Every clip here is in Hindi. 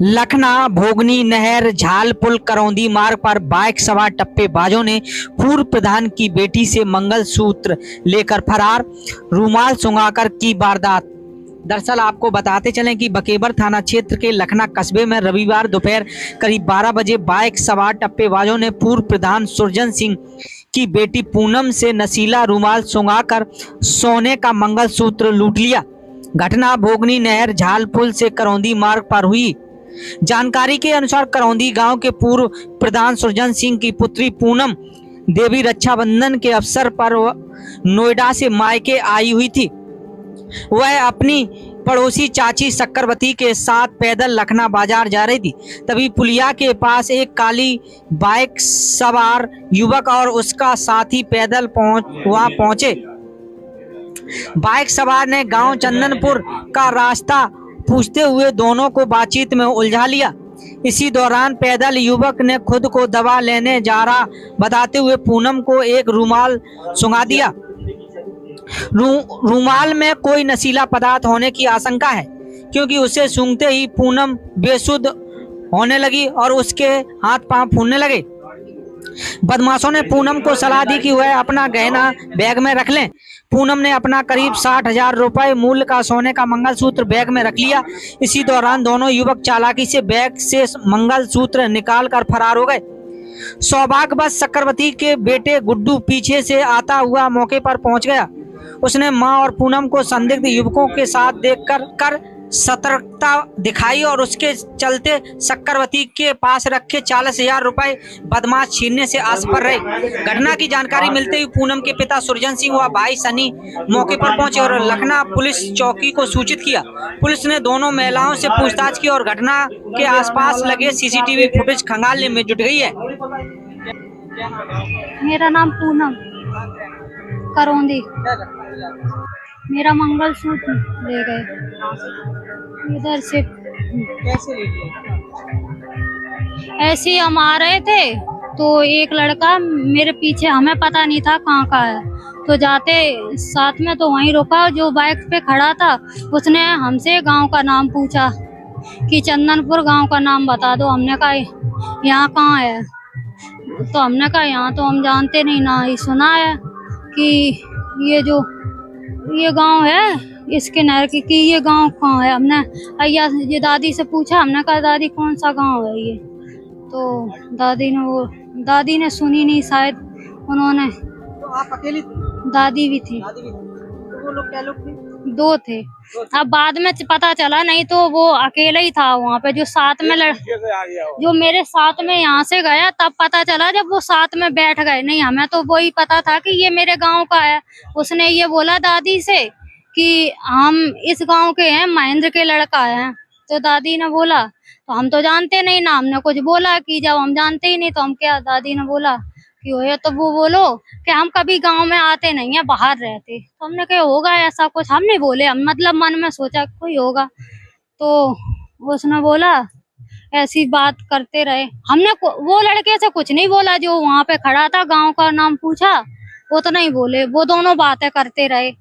लखना भोगनी नहर झाल पुल करौंदी मार्ग पर बाइक सवार टप्पेबाजों ने पूर्व प्रधान की बेटी से मंगलसूत्र लेकर फरार, रूमाल सुंघाकर की वारदात। दरअसल आपको बताते चलें कि बकेबर थाना क्षेत्र के लखना कस्बे में रविवार दोपहर करीब 12 बजे बाइक सवार टप्पेबाजों ने पूर्व प्रधान सुरजन सिंह की बेटी पूनम से नशीला रूमाल सुंघाकर सोने का मंगलसूत्र लूट लिया। घटना भोगनी नहर झाल पुल से करौंदी मार्ग पर हुई। जानकारी के अनुसार करौंदी गांव के पूर्व प्रधान सुरजन सिंह की पुत्री पूनम देवी रक्षाबंधन के अवसर पर नोएडा से मायके आई हुई थी। वह अपनी पड़ोसी चाची शक्करवती के साथ पैदल लखना बाजार जा रही थी। तभी पुलिया के पास एक काली बाइक सवार युवक और उसका साथी पैदल वहां पहुंचे। बाइक सवार ने गांव चंदनपुर का रास्ता पूछते हुए दोनों को बातचीत में उलझा लिया। इसी दौरान पैदल युवक ने खुद को दवा लेने जा रहा बताते हुए पूनम को एक रूमाल सुंघा दिया। रूमाल में कोई नशीला पदार्थ होने की आशंका है, क्योंकि उसे सूंघते ही पूनम बेसुध होने लगी और उसके हाथ पांव फूलने लगे। बदमाशों ने पूनम को सलाह दी कि वह अपना गहना बैग में रख लें। पूनम ने अपना करीब 60,000 रुपए मूल्य का सोने का मंगलसूत्र बैग में रख लिया। इसी दौरान दोनों युवक चालाकी से बैग से मंगलसूत्र निकालकर फरार हो गए। सौभाग्यवश चक्रवर्ती के बेटे गुड्डू पीछे से आता हुआ मौके पर पहुंच गया। उसने मां और पूनम को संदिग्ध युवकों के साथ देखकर सतर्कता दिखाई और उसके चलते चक्रवर्ती के पास रखे 40,000 रुपए बदमाश छीनने से आसपर रहे। घटना की जानकारी मिलते ही पूनम के पिता सुरजन सिंह व भाई सनी मौके पर पहुंचे और लखना पुलिस चौकी को सूचित किया। पुलिस ने दोनों महिलाओं से पूछताछ की और घटना के आसपास लगे सीसीटीवी फुटेज खंगालने में जुट गई है। मेरा नाम पूनम करौंदी। मेरा मंगलसूत्र ले गए इधर से। कैसे ले लिया? ऐसे ही हम आ रहे थे तो एक लड़का मेरे पीछे, हमें पता नहीं था कहाँ का है, तो जाते साथ में तो वहीं रुका। जो बाइक पे खड़ा था उसने हमसे गांव का नाम पूछा कि चंदनपुर गांव का नाम बता दो। हमने कहा यहाँ कहाँ है, तो हमने कहा यहाँ तो हम जानते नहीं, ना ही सुना है कि ये गांव है इसके नहर की, कि ये गांव कहाँ है। हमने ये दादी से पूछा। हमने कहा दादी कौन सा गांव है ये, तो दादी ने सुनी नहीं शायद उन्होंने। तो आप अकेली थी? दादी भी थी। तो वो लोग क्या लोग थे? दो थे। अब बाद में पता चला, नहीं तो वो अकेला ही था वहाँ पे। जो साथ में जो मेरे साथ में यहाँ से गया तब पता चला जब वो साथ में बैठ गए। नहीं, हमें तो वही पता था कि ये मेरे गांव का है। उसने ये बोला दादी से कि हम इस गांव के हैं, महेंद्र के लड़का है। तो दादी ने बोला तो हम तो जानते नहीं ना, हमने कुछ बोला कि जब हम जानते ही नहीं तो हम क्या। दादी ने बोला कि हो तो वो बोलो कि हम कभी गांव में आते नहीं है, बाहर रहते। तो हमने कहा होगा ऐसा कुछ, हम नहीं बोले, हम मतलब मन में सोचा कोई होगा। तो उसने बोला, ऐसी बात करते रहे। हमने वो लड़के से कुछ नहीं बोला, जो वहां पे खड़ा था गांव का नाम पूछा वो तो नहीं बोले, वो दोनों बातें करते रहे।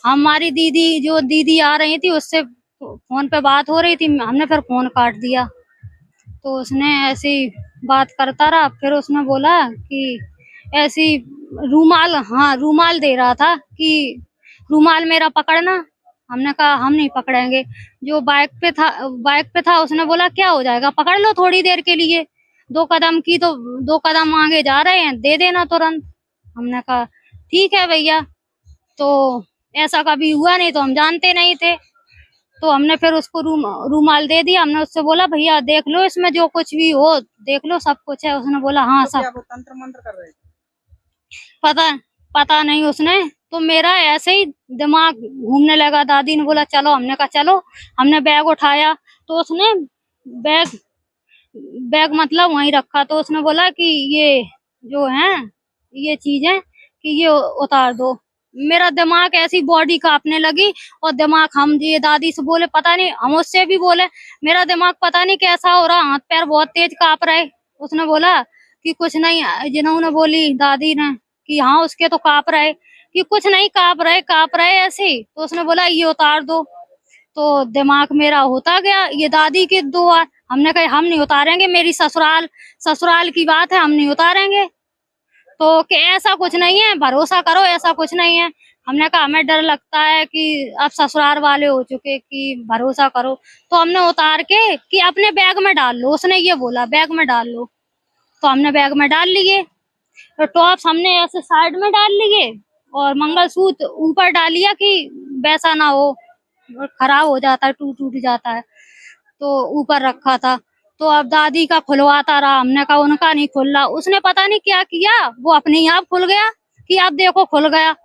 हमारी दीदी आ रही थी, उससे फोन पे बात हो रही थी, हमने फिर फोन काट दिया। तो उसने ऐसी बात करता रहा। फिर उसने बोला कि ऐसी रूमाल दे रहा था कि रूमाल मेरा पकड़ना। हमने कहा हम नहीं पकड़ेंगे। जो बाइक पे था उसने बोला क्या हो जाएगा, पकड़ लो थोड़ी देर के लिए। 2 कदम की तो 2 कदम आगे जा रहे हैं, दे देना तुरंत। हमने कहा ठीक है भैया। तो ऐसा कभी हुआ नहीं, तो हम जानते नहीं थे। तो हमने फिर उसको रूमाल दे दिया। हमने उससे बोला भैया देख लो, इसमें जो कुछ भी हो देख लो, सब कुछ है। उसने बोला हाँ तो सब। क्या वो तंत्र मंत्र कर रहे थे? पता नहीं उसने। तो मेरा ऐसे ही दिमाग घूमने लगा। दादी ने बोला चलो, हमने कहा चलो। हमने बैग उठाया तो उसने बैग मतलब वहीं रखा। तो उसने बोला कि ये जो है ये चीजें कि ये उतार दो। मेरा दिमाग ऐसी बॉडी कांपने लगी और दिमाग, हम ये दादी से बोले, पता नहीं हम उससे भी बोले, मेरा दिमाग पता नहीं कैसा हो रहा, हाथ पैर बहुत तेज कांप रहे। उसने बोला कि कुछ नहीं, जिन्होंने बोली दादी ने कि हाँ उसके तो कांप रहे, कि कुछ नहीं कांप रहे ऐसे ही। तो उसने बोला ये उतार दो। तो दिमाग मेरा होता गया। ये दादी के 2 बार हमने कहा हम नहीं उतारेंगे, मेरी ससुराल की बात है, हम नहीं उतारेंगे। तो कि ऐसा कुछ नहीं है, भरोसा करो, ऐसा कुछ नहीं है। हमने कहा हमें डर लगता है कि अब ससुराल वाले हो चुके कि भरोसा करो। तो हमने उतार के कि अपने बैग में डाल लो, उसने ये बोला बैग में डाल लो। तो हमने बैग में डाल लिए, तो टॉप्स हमने ऐसे साइड में डाल लिए और मंगलसूत्र ऊपर डालिया कि वैसा ना हो, खराब हो जाता है, टूट जाता है, तो ऊपर रखा था। तो अब दादी का खुलवाता रहा, हमने कहा उनका नहीं खुल रहा। उसने पता नहीं क्या किया, वो अपने ही आप खुल गया कि आप देखो खुल गया।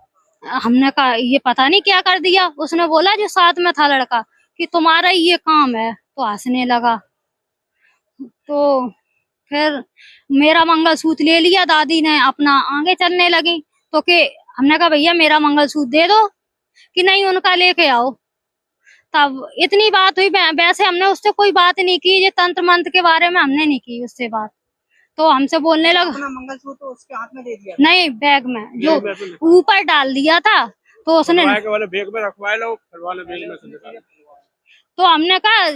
हमने कहा ये पता नहीं क्या कर दिया। उसने बोला जो साथ में था लड़का कि तुम्हारा ही ये काम है, तो हंसने लगा। तो फिर मेरा मंगलसूत्र ले लिया दादी ने, अपना आगे चलने लगी। तो कि हमने कहा भैया मेरा मंगलसूत्र दे दो, कि नहीं उनका लेके आओ। तब इतनी बात हुई। वैसे हमने उससे कोई बात नहीं की, ये तंत्र मंत्र के बारे में हमने नहीं की उससे बात। तो हमसे बोलने लगा अपना मंगलसूत्र उसके हाथ में दे दिया, नहीं बैग में जो ऊपर डाल दिया था। तो उसने बैग में रखवा लो, बैग में से निकालो। तो हमने कहा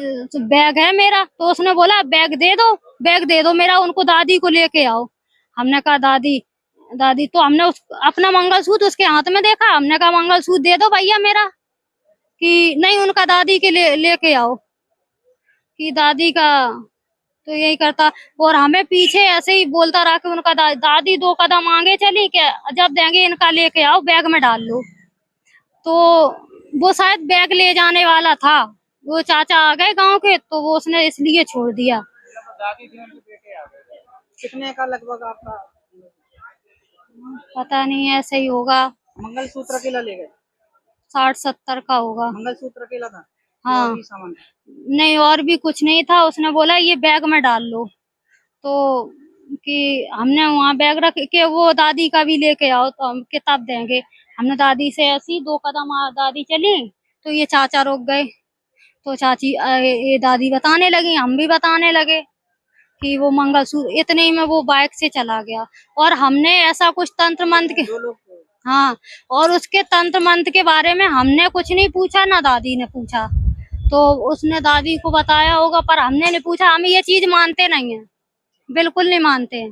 बैग है मेरा। तो उसने बोला बैग दे दो मेरा, उनको दादी को लेके आओ। हमने कहा दादी तो हमने अपना मंगलसूत्र उसके हाथ में देखा। हमने कहा मंगलसूत्र दे दो भैया मेरा, कि नहीं उनका दादी के लेके आओ, कि दादी का। तो यही करता और हमें पीछे ऐसे ही बोलता रहा कि उनका दादी 2 कदम आगे चली क्या, जब देंगे इनका लेके आओ, बैग में डाल लो। तो वो शायद बैग ले जाने वाला था, वो चाचा आ गए गांव के, तो वो उसने इसलिए छोड़ दिया। कितने का लगभग आपका पता नहीं, ऐसे ही होगा, मंगलसूत्र अकेला ले गए? 60-70 का होगा। मंगलसूत्र अकेला था? हाँ, और भी सामान? नहीं और भी कुछ नहीं था। उसने बोला ये बैग में डाल लो। तो कि हमने वहाँ बैग रख के वो दादी का भी लेके आओ, तो हम किताब देंगे। हमने दादी से ऐसी 2 कदम दादी चली, तो ये चाचा रुक गए। तो चाची ये दादी बताने लगी, हम भी बताने लगे कि वो मंगलसूत्र। इतने ही में वो बाइक से चला गया। और हमने ऐसा कुछ तंत्र मंत्र के, हाँ, और उसके तंत्र मंत्र के बारे में हमने कुछ नहीं पूछा, ना दादी ने पूछा। तो उसने दादी को बताया होगा, पर हमने नहीं पूछा। हम ये चीज मानते नहीं है, बिल्कुल नहीं मानते हैं।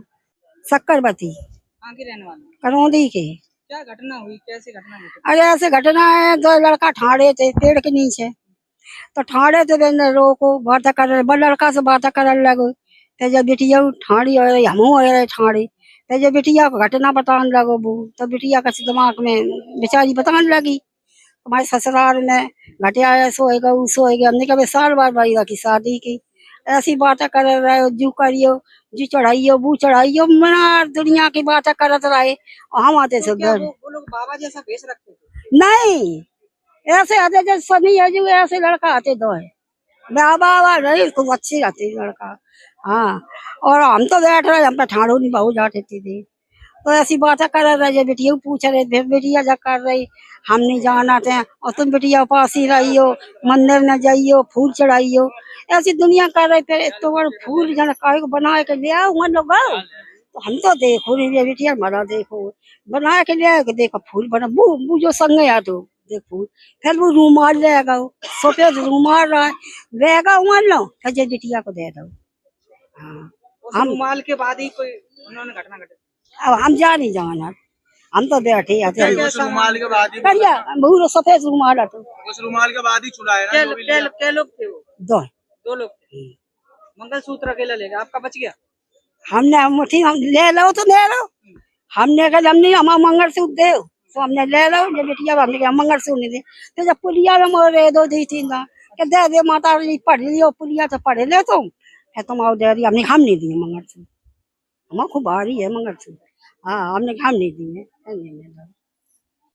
सक्करवती कहाँ के रहने वाले? करौंदी के। क्या घटना हुई, कैसी घटना हुई? अरे ऐसे घटना है, 2 लड़का ठाड़े थे पेड़ के नीचे। तो ठाड़े थे बेने रोको बात कर, बड़ लड़का से बात कर लगो। ते जब बिटिया ठाड़ी हो रही, हमू हो रहे ठाड़ी। ते जब बिटिया को घटना बताने लगो बू, तो बिटिया का दिमाग में बेचारी बताने लगी हमारे ससुराल में घटिया ऐसा होएगा उसो होएगा। हमने कहा साल बाद भाई की शादी की ऐसी बातें कर रहे हो, जू करियो, जी चढ़ाइयो, बू चढ़ाइयो, मना दुनिया की बातें करत रहे। और हम आते से क्या वो लोग बाबा जैसा भेष रखते थे? नहीं, ऐसे आते जैसे सनी है जो ऐसे लड़का आते 2 है बाबा नहीं, खूब अच्छी रहती लड़का। हाँ, और हम तो बैठ रहे, हम पे ठाड़ो नहीं बहू जाती थी। तो ऐसी बातें कर रहे, बेटिया पूछ रहे थे, बेटिया जा कर रही हम नहीं जाना थे, और तुम बेटिया पास ही रहियो, मंदिर न जाइयो, फूल चढ़ाइयो, ऐसी दुनिया कर रहे थे। तो बड़ फूल जन काहे को बना के ले आओ हम लोग। तो हम तो देखो नहीं बेटिया मरा, देखो बना के ले आए, देखो फूल बना बू जो संग आ तो देख फूल। फिर वो रूमाल लेगा, सफेद रूमाल रहा लेगा, मान लो फिर बेटिया को दे दो। हाँ, हम रूमाल के बाद ही कोई उन्होंने घटना घटी? अब हम जा नहीं जाना, हम तो बैठे आते उस रुमाल के बाद ही बहुत सफेद रूमाल तो उस रुमाल के बाद ही छुड़ाया ना जो भी लिया। क्या लोग थे वो? 2 लोग थे। मंगलसूत्र अकेला ले गया, आपका बच गया? हमने मुट्ठी हम ले लो तो ले लो। हमने कहा हमने हमारा मंगलसूत्र दे, तो हमने ले लो। जब बेटिया हमने कहा मंगलसूत्र नहीं दे, तो जब पुलिया में मोरे 2 दी 3 ना क्या दे माता पढ़ लियो, पुलिया तो पढ़ ले तुम आओ दे दिया। हमने हम नहीं दिए मंगलसूत्र, हमारा खूब भारी है मंगलसूत्र। हाँ, हमने हम नहीं दिए।